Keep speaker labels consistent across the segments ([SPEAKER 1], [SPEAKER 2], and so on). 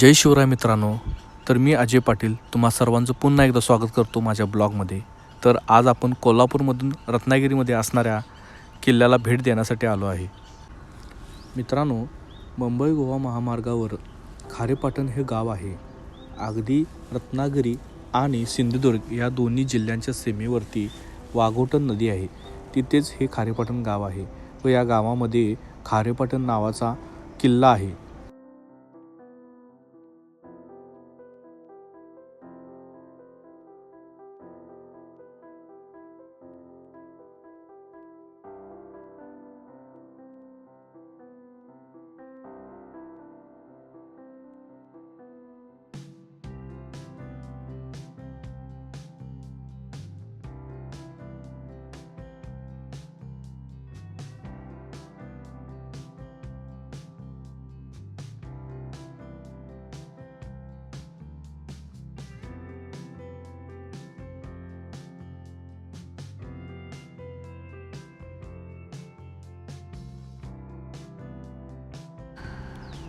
[SPEAKER 1] जय शिवराय मित्रांनो. तर मी अजय पाटील तुम्हा सर्वांचं पुन्हा एकदा स्वागत करतो माझ्या ब्लॉगमध्ये. तर आज आपण कोल्हापूरमधून रत्नागिरीमध्ये असणाऱ्या किल्ल्याला भेट देण्यासाठी आलो आहे. मित्रांनो, मुंबई गोवा महामार्गावर खारेपाटण हे गाव आहे. अगदी रत्नागिरी आणि सिंधुदुर्ग या दोन्ही जिल्ह्यांच्या सीमेवरती वाघोटन नदी आहे. तिथेच हे खारेपाटण गाव आहे व या गावामध्ये खारेपाटण नावाचा किल्ला आहे.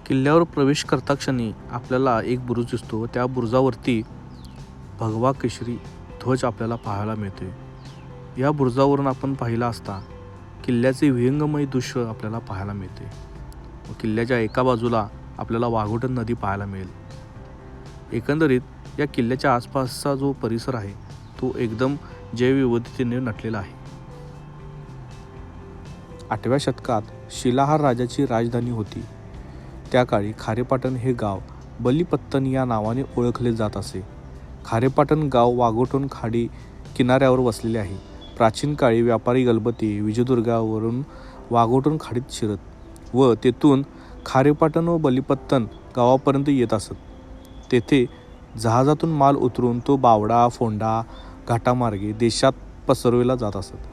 [SPEAKER 1] किल्ल्यावर प्रवेश करता क्षणी आपल्याला एक बुरुज दिसतो व त्या बुरुजावरती भगवा केशरी ध्वज आपल्याला पाहायला मिळते. या बुरुजावरून आपण पाहिला असता किल्ल्याचे विहंगमय दृश्य आपल्याला पाहायला मिळते व किल्ल्याच्या एका बाजूला आपल्याला वाघोटन नदी पाहायला मिळेल. एकंदरीत या किल्ल्याच्या आसपासचा जो परिसर आहे तो एकदम जैवविविधतेने नटलेला आहे. 8व्या शतकात शिलाहार राजाची राजधानी होती. त्या काळी खारेपाटण हे गाव बलिपत्तन या नावाने ओळखले जात असे. खारेपाटण गाव वाघोटन खाडी किनाऱ्यावर वसलेले आहे. प्राचीन काळी व्यापारी गलबते विजयदुर्गावरून वाघोटन खाडीत शिरत व तेथून खारेपाटण व बलिपत्तन गावापर्यंत येत असत. तेथे जहाजातून माल उतरून तो बावडा फोंडा घाटामार्गे देशात पसरविला जात असत.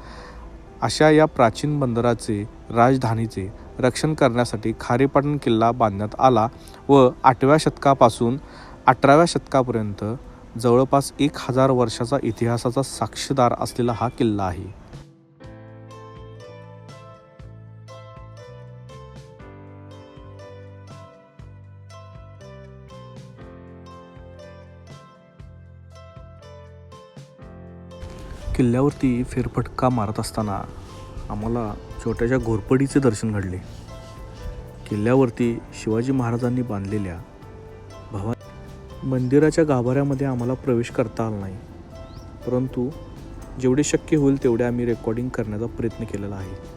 [SPEAKER 1] अशा या प्राचीन बंदराचे राजधानीचे रक्षण करण्यासाठी खारेपाटण किल्ला बांधण्यात आला व 8व्या शतकापासून 18व्या शतकापर्यंत जवळपास 1000 वर्षाचा इतिहासाचा साक्षीदार असलेला हा किल्ला आहे. किल्ल्यावरती फेरफटका मारत असताना आम्हाला छोट्याशा घोरपडीचे दर्शन घडले. किल्ल्यावरती शिवाजी महाराजांनी बांधलेल्या मंदिराच्या गाभाऱ्यामध्ये आम्हाला प्रवेश करता आला नाही, परंतु जेवढे शक्य होईल तेवढे आम्ही रेकॉर्डिंग करण्याचा प्रयत्न केलेला आहे.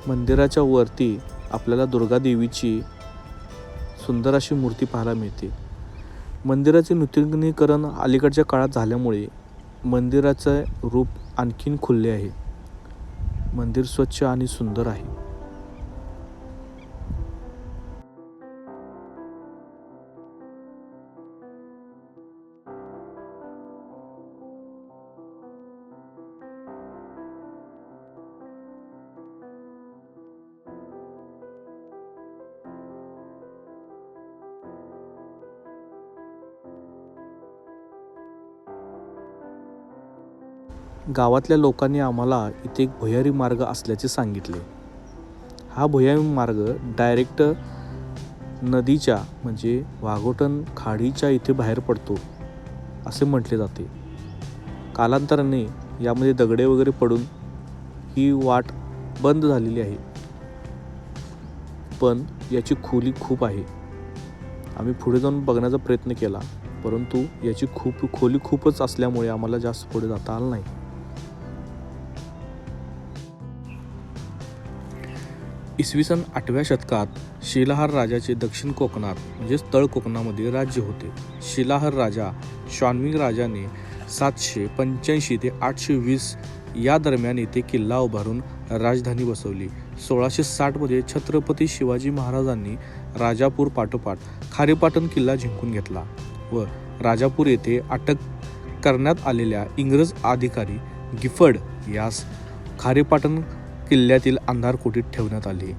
[SPEAKER 1] मंदिराच्या वरती आपल्याला दुर्गादेवीची सुंदर अशी मूर्ती पाहायला मिळते. मंदिराचे नूतनीकरण अलीकडच्या काळात झाल्यामुळे मंदिराचे रूप आणखीन खुलले आहे. मंदिर स्वच्छ आणि सुंदर आहे. गावातल्या लोकांनी आम्हाला इथे एक भुयारी मार्ग असल्याचे सांगितले. हा भुयारी मार्ग डायरेक्ट नदीच्या म्हणजे वाघोटन खाडीच्या इथे बाहेर पडतो असे म्हटले जाते. कालांतराने यामध्ये दगडे वगैरे पडून ही वाट बंद झालेली आहे, पण याची खोली खूप आहे. आम्ही पुढे जाऊन बघण्याचा प्रयत्न केला, परंतु याची खोली खूपच असल्यामुळे आम्हाला जास्त पुढे जाता आलं नाही. इसवी सन 8व्या शतकात शिलाहार राजाचे दक्षिण कोकणात म्हणजेच तळ कोकणामध्ये राज्य होते. शिलाहार राजा शॉन्विंग राजाने 785 ते 820 या दरम्यान येथे किल्ला उभारून राजधानी बसवली. 1660 छत्रपती शिवाजी महाराजांनी राजापूर पाठोपाठ खारेपाटण किल्ला जिंकून घेतला व राजापूर येथे अटक करण्यात आलेल्या इंग्रज अधिकारी गिफर्ड यास खारेपाटण किल्ल्यातील अंधार कोठडीत ठेवण्यात आले.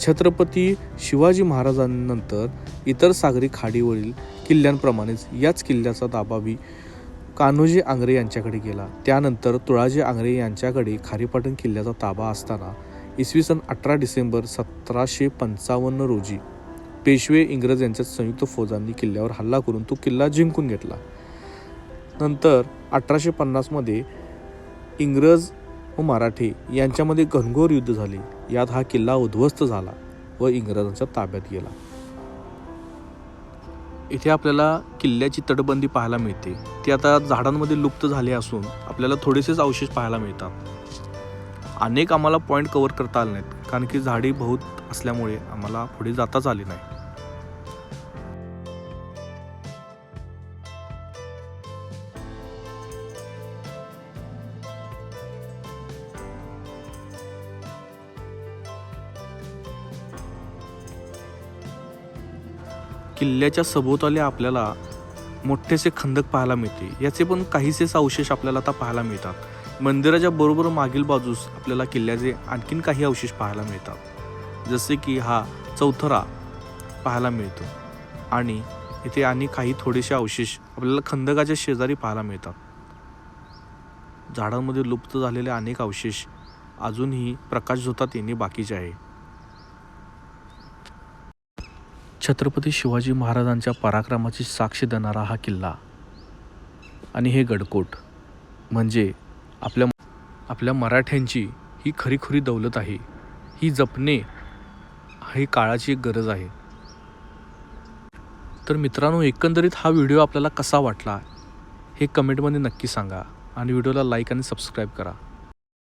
[SPEAKER 1] छत्रपती शिवाजी महाराजांनंतर इतर सागरी खाडीवरील किल्ल्यांप्रमाणेच याच किल्ल्याचा ताबाही कान्होजी आंग्रे यांच्याकडे गेला. त्यानंतर तुळाजी आंग्रे यांच्याकडे खारेपाटण किल्ल्याचा ताबा असताना इसवी सन 18 डिसेंबर 1755 रोजी पेशवे इंग्रज यांच्या संयुक्त फौजांनी किल्ल्यावर हल्ला करून तो किल्ला जिंकून घेतला. नंतर 1850 इंग्रज व मराठे यांच्यामध्ये घनघोर युद्ध झाले. यात हा किल्ला उद्ध्वस्त झाला व इंग्रजांच्या ताब्यात गेला. इथे आपल्याला किल्ल्याची तटबंदी पाहायला मिळते. ती आता झाडांमध्ये लुप्त झाली असून आपल्याला थोडेसेच अवशेष पाहायला मिळतात. अनेक आम्हाला पॉईंट कव्हर करता आले नाहीत कारण की झाडी बहुत असल्यामुळे आम्हाला पुढे जाताच आले नाही. किल्ल्याच्या सभोवताली आपल्याला मोठेसे खंदक पाहायला मिळते. याचे पण काहीसेच अवशेष आपल्याला आता पाहायला मिळतात. मंदिराच्या बरोबर मागील बाजूस आपल्याला किल्ल्याचे आणखीन काही अवशेष पाहायला मिळतात, जसे की हा चौथरा पाहायला मिळतो आणि इथे आणि काही थोडेसे अवशेष आपल्याला खंदकाच्या शेजारी पाहायला मिळतात. झाडांमध्ये लुप्त झालेले अनेक अवशेष अजूनही प्रकाश झोतात येणे बाकीचे आहे. छत्रपती शिवाजी महाराजांच्या पराक्रमाची साक्ष देणारा हा किल्ला आणि हे गडकोट म्हणजे आपल्या मराठ्यांची ही खरीखुरी दौलत आहे. ही जपणे ही काळाची एक गरज आहे. तर मित्रांनो, एकंदरीत हा व्हिडिओ आपल्याला कसा वाटला हे कमेंटमध्ये नक्की सांगा आणि व्हिडिओला लाईक आणि सबस्क्राईब करा.